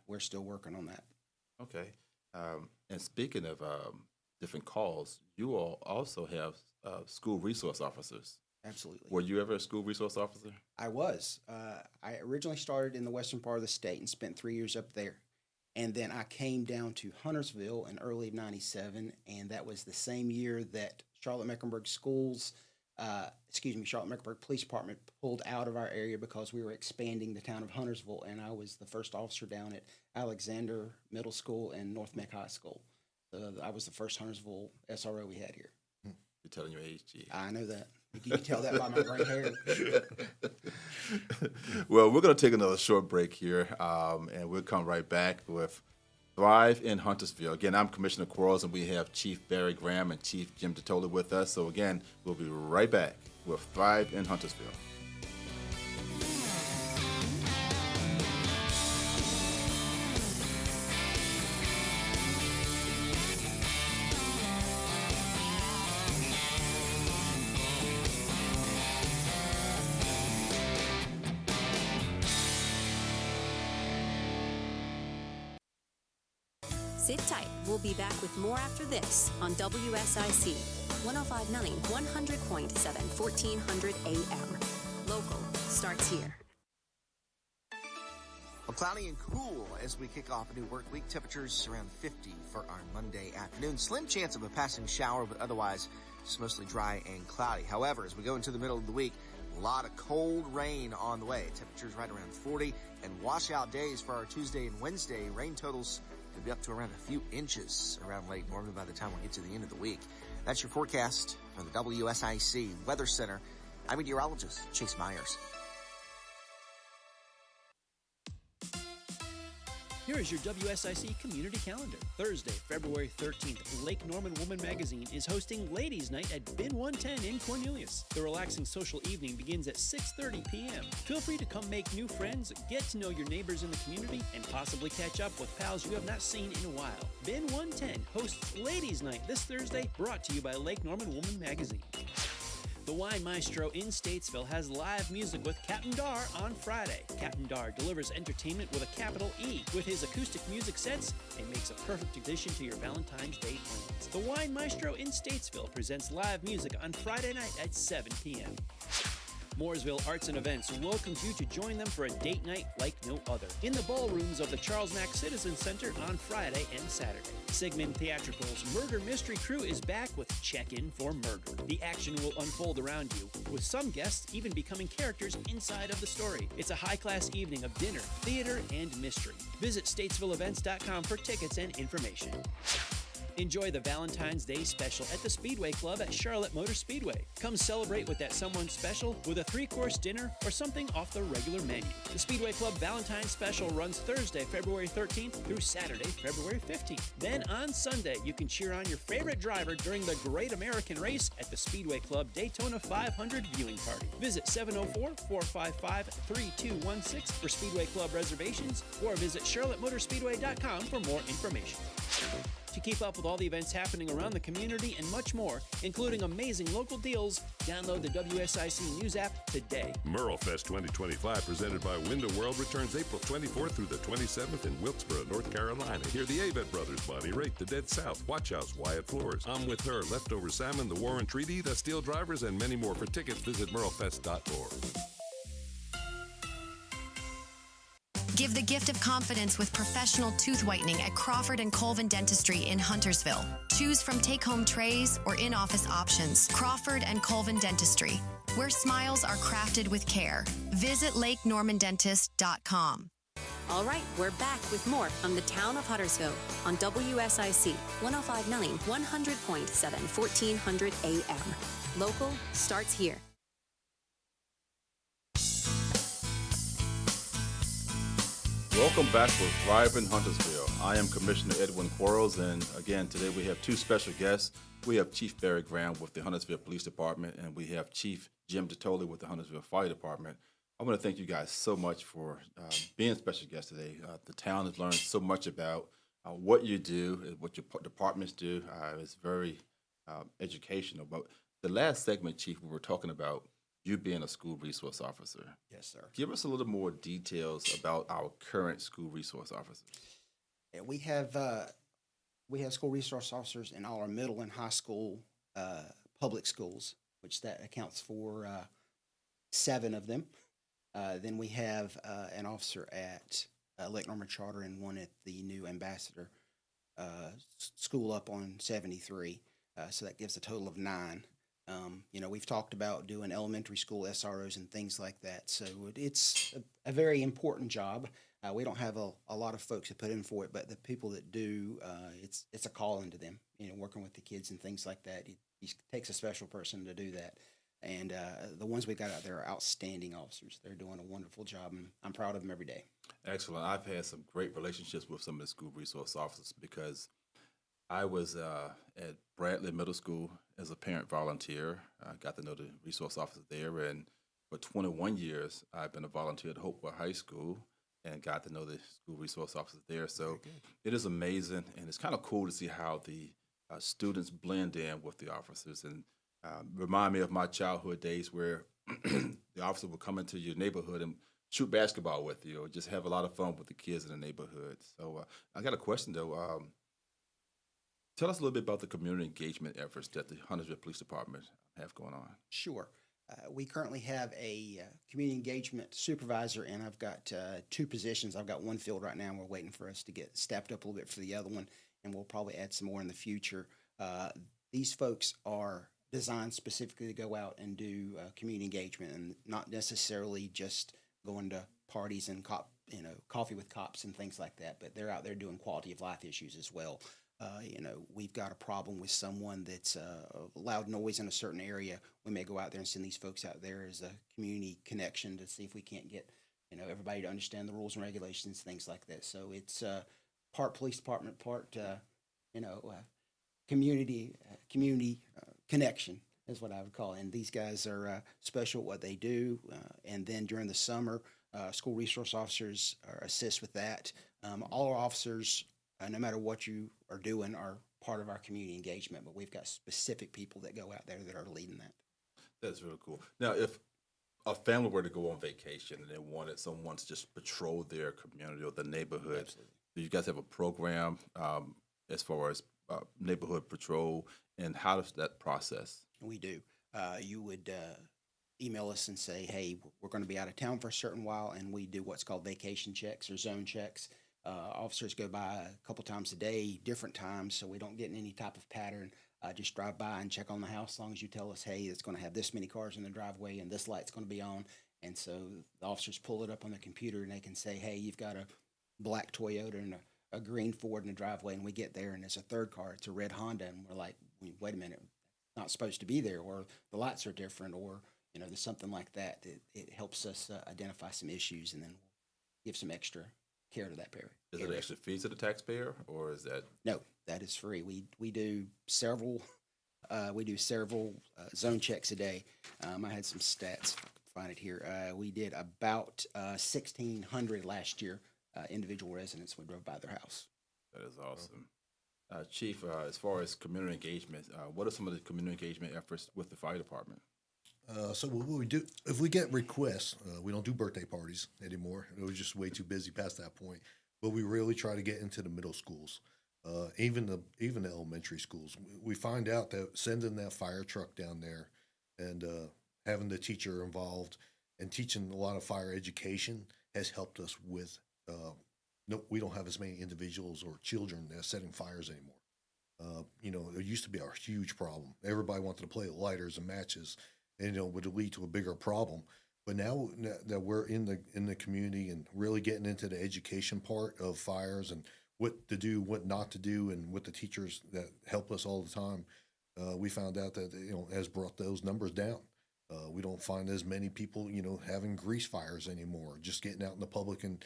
We're still working on that. Okay. And speaking of different calls, you all also have school resource officers. Absolutely. Were you ever a school resource officer? I was. I originally started in the western part of the state and spent 3 years up there. And then I came down to Huntersville in early '97, and that was the same year that Charlotte-Mecklenburg Charlotte-Mecklenburg Police Department pulled out of our area because we were expanding the town of Huntersville, and I was the first officer down at Alexander Middle School and North Meck High School. So I was the first Huntersville SRO we had here. You're telling your age, Chief. I know that. You can tell that by my gray hair. Well, we're going to take another short break here, and we'll come right back with Thrive in Huntersville. Again, I'm Commissioner Quarles, and we have Chief Barry Graham and Chief Jim Dotoli with us. So again, we'll be right back with Thrive in Huntersville. Sit tight. We'll be back with more after this on WSIC 105.9, 100.7, 1400 AM. Local starts here. Well, cloudy and cool as we kick off a new work week. Temperatures around 50 for our Monday afternoon. Slim chance of a passing shower, but otherwise it's mostly dry and cloudy. However, as we go into the middle of the week, a lot of cold rain on the way. Temperatures right around 40 and washout days for our Tuesday and Wednesday. Rain totals could be up to around a few inches around Lake Norman by the time we get to the end of the week. That's your forecast from the WSIC Weather Center. I'm meteorologist Chase Myers. Here is your WSIC community calendar. Thursday, February 13th, Lake Norman Woman Magazine is hosting Ladies' Night at Bin 110 in Cornelius. The relaxing social evening begins at 6:30 p.m. Feel free to come make new friends, get to know your neighbors in the community, and possibly catch up with pals you have not seen in a while. Bin 110 hosts Ladies' Night this Thursday, brought to you by Lake Norman Woman Magazine. The Wine Maestro in Statesville has live music with Captain Dar on Friday. Captain Dar delivers entertainment with a capital E. With his acoustic music sets, it makes a perfect addition to your Valentine's Day plans. The Wine Maestro in Statesville presents live music on Friday night at 7 p.m. Mooresville Arts and Events welcomes you to join them for a date night like no other in the ballrooms of the Charles Mack Citizen Center on Friday and Saturday. Sigmund Theatrical's Murder Mystery Crew is back with Check-In for Murder. The action will unfold around you, with some guests even becoming characters inside of the story. It's a high-class evening of dinner, theater, and mystery. Visit statesvilleevents.com for tickets and information. Enjoy the Valentine's Day special at the Speedway Club at Charlotte Motor Speedway. Come celebrate with that someone special with a 3-course dinner or something off the regular menu. The Speedway Club Valentine's Special runs Thursday, February 13th through Saturday, February 15th. Then on Sunday, you can cheer on your favorite driver during the Great American Race at the Speedway Club Daytona 500 viewing party. Visit 704-455-3216 for Speedway Club reservations or visit charlottemotorspeedway.com for more information. To keep up with all the events happening around the community and much more, including amazing local deals, download the WSIC News app today. Merlefest 2025, presented by Window World, returns April 24th through the 27th in Wilkesboro, North Carolina. Hear the Avett Brothers, Bonnie Raitt, The Dead South, Watch House, Wyatt Flores, I'm With Her, Leftover Salmon, The Warren Treaty, The Steel Drivers, and many more. For tickets, visit merlefest.org. Give the gift of confidence with professional tooth whitening at Crawford & Colvin Dentistry in Huntersville. Choose from take-home trays or in-office options. Crawford & Colvin Dentistry, where smiles are crafted with care. Visit LakeNormanDentist.com. All right, we're back with more from the Town of Huntersville on WSIC 105.9, 100.7, 1400 AM. Local starts here. Welcome back with Thriving Huntersville. I am Commissioner Edwin Quarles, and again, today we have two special guests. We have Chief Barry Graham with the Huntersville Police Department, and we have Chief Jim Dotoli with the Huntersville Fire Department. I want to thank you guys so much for being special guests today. The town has learned so much about what you do, what your departments do. It's very educational. But the last segment, Chief, we were talking about you being a school resource officer. Yes, sir. Give us a little more details about our current school resource officers. Yeah, we have school resource officers in all our middle and high school public schools, which that accounts for 7 of them. Then we have an officer at Lake Norman Charter and one at the new Ambassador school up on 73. So that gives a total of 9. We've talked about doing elementary school SROs and things like that. So it's a very important job. We don't have a lot of folks that put in for it, but the people that do, it's a call into them, working with the kids and things like that. It takes a special person to do that. And the ones we got out there are outstanding officers. They're doing a wonderful job, and I'm proud of them every day. Excellent. I've had some great relationships with some of the school resource officers because I was at Bradley Middle School as a parent volunteer. I got to know the resource officer there, and for 21 years, I've been a volunteer at Hopewell High School and got to know the school resource officers there. So it is amazing, and it's kind of cool to see how the students blend in with the officers and remind me of my childhood days where the officer would come into your neighborhood and shoot basketball with you or just have a lot of fun with the kids in the neighborhood. So I got a question, though. Tell us a little bit about the community engagement efforts that the Huntersville Police Department have going on. Sure. We currently have a community engagement supervisor, and I've got 2 positions. I've got one filled right now, and we're waiting for us to get stepped up a little bit for the other one, and we'll probably add some more in the future. These folks are designed specifically to go out and do community engagement and not necessarily just going to parties and coffee with cops and things like that, but they're out there doing quality of life issues as well. we've got a problem with someone that's loud noise in a certain area. We may go out there and send these folks out there as a community connection to see if we can't get, everybody to understand the rules and regulations, things like that. So it's part police department, part, community connection is what I would call it. And these guys are special at what they do. And then during the summer, school resource officers assist with that. All our officers, no matter what you are doing, are part of our community engagement, but we've got specific people that go out there that are leading that. That's really cool. Now, if a family were to go on vacation and they wanted someone to just patrol their community or the neighborhood, Absolutely. do you guys have a program as far as neighborhood patrol, and how does that process? We do. You would email us and say, hey, we're going to be out of town for a certain while, and we do what's called vacation checks or zone checks. Officers go by a couple times a day, different times, so we don't get in any type of pattern. Just drive by and check on the house as long as you tell us, hey, it's going to have this many cars in the driveway and this light's going to be on. And so the officers pull it up on the computer and they can say, hey, you've got a black Toyota and a green Ford in the driveway, and we get there and it's a third car, it's a red Honda, and we're like, wait a minute, not supposed to be there, or the lights are different, or there's something like that. It helps us identify some issues, and then give some extra care to that area. Is it extra fees to the taxpayer, or is that? No, that is free. We do several zone checks a day. I had some stats, if I can find it here. We did about 1,600 last year. Individual residents, we drove by their house. That is awesome. Chief, as far as community engagement, what are some of the community engagement efforts with the fire department? So what we do, if we get requests, we don't do birthday parties anymore. It was just way too busy past that point. But we really try to get into the middle schools, even the elementary schools. We find out that sending that fire truck down there and having the teacher involved and teaching a lot of fire education has helped us with. No, we don't have as many individuals or children that's setting fires anymore. It used to be a huge problem. Everybody wanted to play with lighters and matches, and would lead to a bigger problem. But now that we're in the community and really getting into the education part of fires and what to do, what not to do, and with the teachers that help us all the time, we found out that has brought those numbers down. We don't find as many people, having grease fires anymore. Just getting out in the public and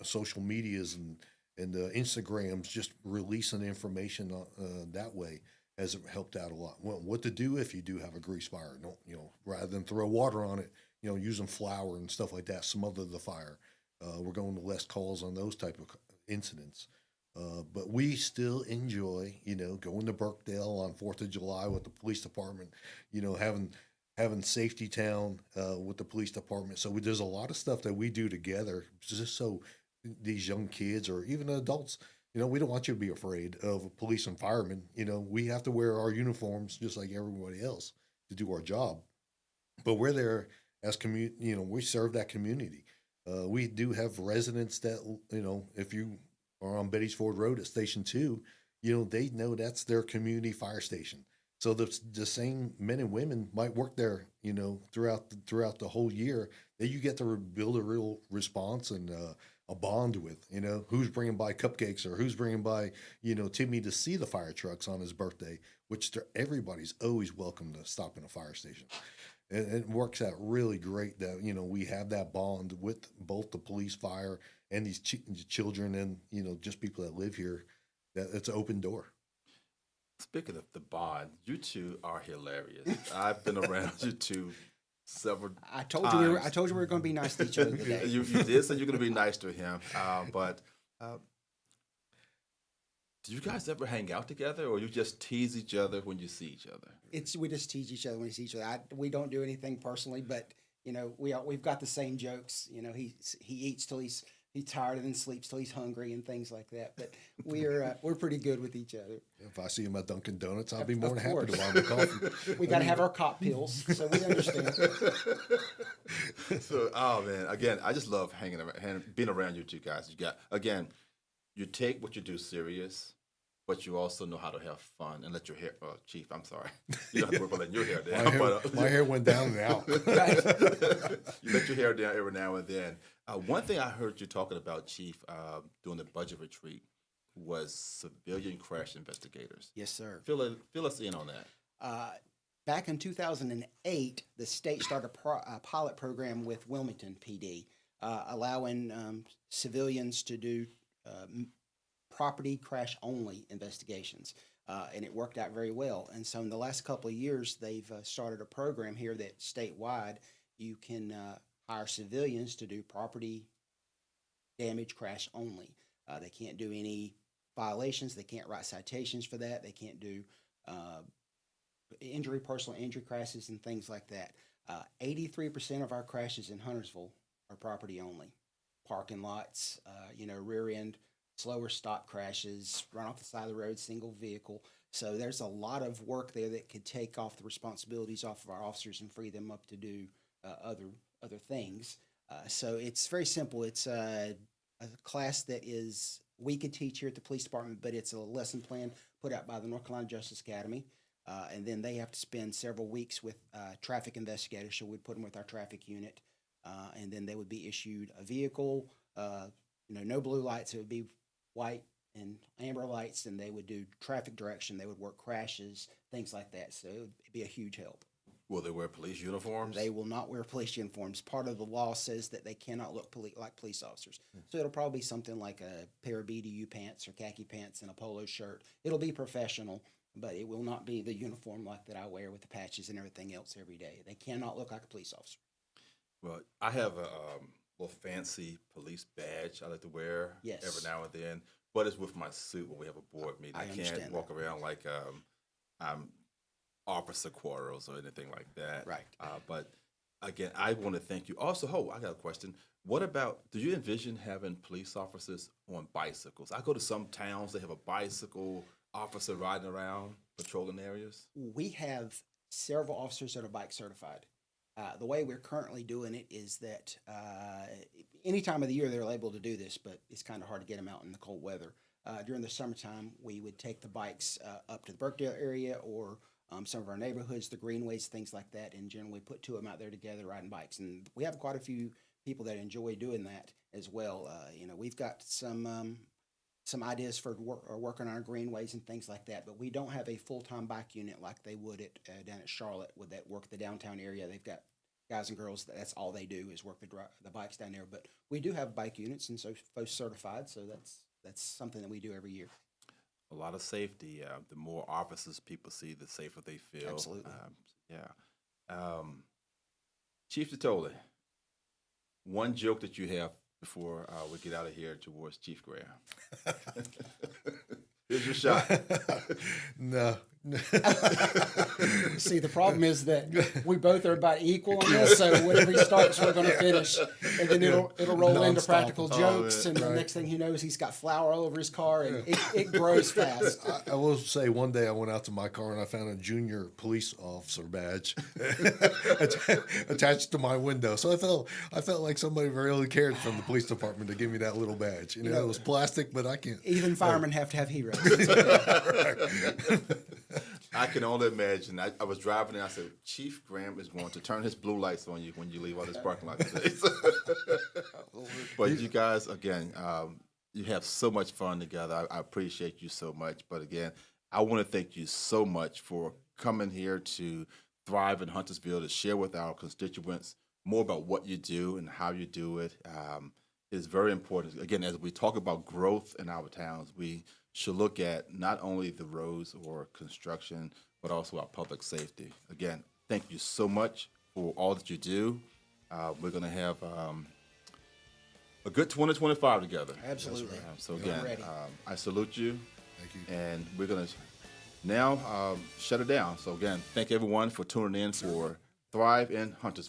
social medias and the Instagrams, just releasing information that way has helped out a lot. Well, what to do if you do have a grease fire? Don't rather than throw water on it, using flour and stuff like that, smother the fire. We're going to less calls on those type of incidents. But we still enjoy, going to Birkdale on 4th of July with the police department, having Safety Town with the police department. So there's a lot of stuff that we do together just so these young kids or even adults, we don't want you to be afraid of police and firemen. We have to wear our uniforms just like everybody else to do our job. But we're there as community, we serve that community. We do have residents that, if you are on Betty's Ford Road at Station 2, they know that's their community fire station. So the same men and women might work there, throughout the whole year, that you get to build a real response and a bond with, who's bringing by cupcakes or who's bringing by, Timmy to see the fire trucks on his birthday, which everybody's always welcome to stop in a fire station. And it works out really great that, we have that bond with both the police, fire, and these children and, just people that live here, that it's an open door. Speaking of the bond, you two are hilarious. I've been around you two several I told times. you we were going to be nice to each other today. You did say you're going to be nice to him, but do you guys ever hang out together, or you just tease each other when you see each other? We just tease each other when we see each other. We don't do anything personally, but we've got the same jokes. He eats till he's tired and then sleeps till he's hungry and things like that. But we're pretty good with each other. If I see him at Dunkin' Donuts, I'll be more than happy to buy him a coffee. We got to have our cop pills, so we understand. So, oh man, again, I just love being around you two guys. You take what you do serious, but you also know how to have fun and let your hair. Oh, Chief, I'm sorry, you don't have to work on letting your hair down. My hair went down and out. You let your hair down every now and then. One thing I heard you talking about, Chief, during the budget retreat, was civilian crash investigators. Yes, sir. Fill us in on that. Back in 2008, the state started a pilot program with Wilmington PD, allowing civilians to do property crash only investigations. And it worked out very well. And so in the last couple of years, they've started a program here that statewide you can hire civilians to do property damage crash only. They can't do any violations. They can't write citations for that. They can't do personal injury crashes and things like that. 83% of our crashes in Huntersville are property only. Parking lots, rear end, slower stop crashes, run off the side of the road, single vehicle. So there's a lot of work there that could take off the responsibilities off of our officers and free them up to do other things. So it's very simple. It's a class that we could teach here at the police department, but it's a lesson plan put out by the North Carolina Justice Academy. And then they have to spend several weeks with traffic investigators. So we'd put them with our traffic unit, and then they would be issued a vehicle, no blue lights. It would be white and amber lights, and they would do traffic direction. They would work crashes, things like that. So it would be a huge help. Will they wear police uniforms? They will not wear police uniforms. Part of the law says that they cannot look like police officers. So it'll probably be something like a pair of BDU pants or khaki pants and a polo shirt. It'll be professional, but it will not be the uniform like that I wear with the patches and everything else every day. They cannot look like a police officer. Well, I have a little fancy police badge I like to wear every now and then, but it's with my suit when we have a board meeting. I can't walk around like I'm Officer Quarles or anything like that. Right. But again, I want to thank you. Also, I got a question. What about, do you envision having police officers on bicycles? I go to some towns, they have a bicycle officer riding around patrolling areas. We have several officers that are bike certified. The way we're currently doing it is that any time of the year they're able to do this, but it's kind of hard to get them out in the cold weather. During the summertime, we would take the bikes up to the Birkdale area or some of our neighborhoods, the greenways, things like that, and generally put two of them out there together riding bikes. And we have quite a few people that enjoy doing that as well. We've got some ideas for working on our greenways and things like that, but we don't have a full-time bike unit like they would down at Charlotte with that work the downtown area. They've got guys and girls that's all they do is work the bikes down there. But we do have bike units, and so folks certified. So that's something that we do every year. A lot of safety. The more officers people see, the safer they feel. Absolutely. Chief Dotoli, one joke that you have before we get out of here towards Chief Graham. Here's your shot. No. See, the problem is that we both are about equal on this, so whatever he starts, we're going to finish, and then it'll roll into practical jokes, and the next thing he knows, he's got flour all over his car, and it grows fast. I will say, one day I went out to my car and I found a junior police officer badge attached to my window. So I felt like somebody really cared from the police department to give me that little badge. It was plastic, but I can't. Even firemen have to have heroes. I can only imagine. I was driving and I said, Chief Graham is going to turn his blue lights on you when you leave out this parking lot today. But you guys, again, you have so much fun together. I appreciate you so much. But again, I want to thank you so much for coming here to Thrive in Huntersville to share with our constituents more about what you do and how you do it. It's very important. Again, as we talk about growth in our towns, we should look at not only the roads or construction, but also our public safety. Again, thank you so much for all that you do. We're going to have a good 2025 together. Absolutely. So again, I salute you. Thank you. And we're going to now shut it down. So again, thank everyone for tuning in for Thrive in Huntersville.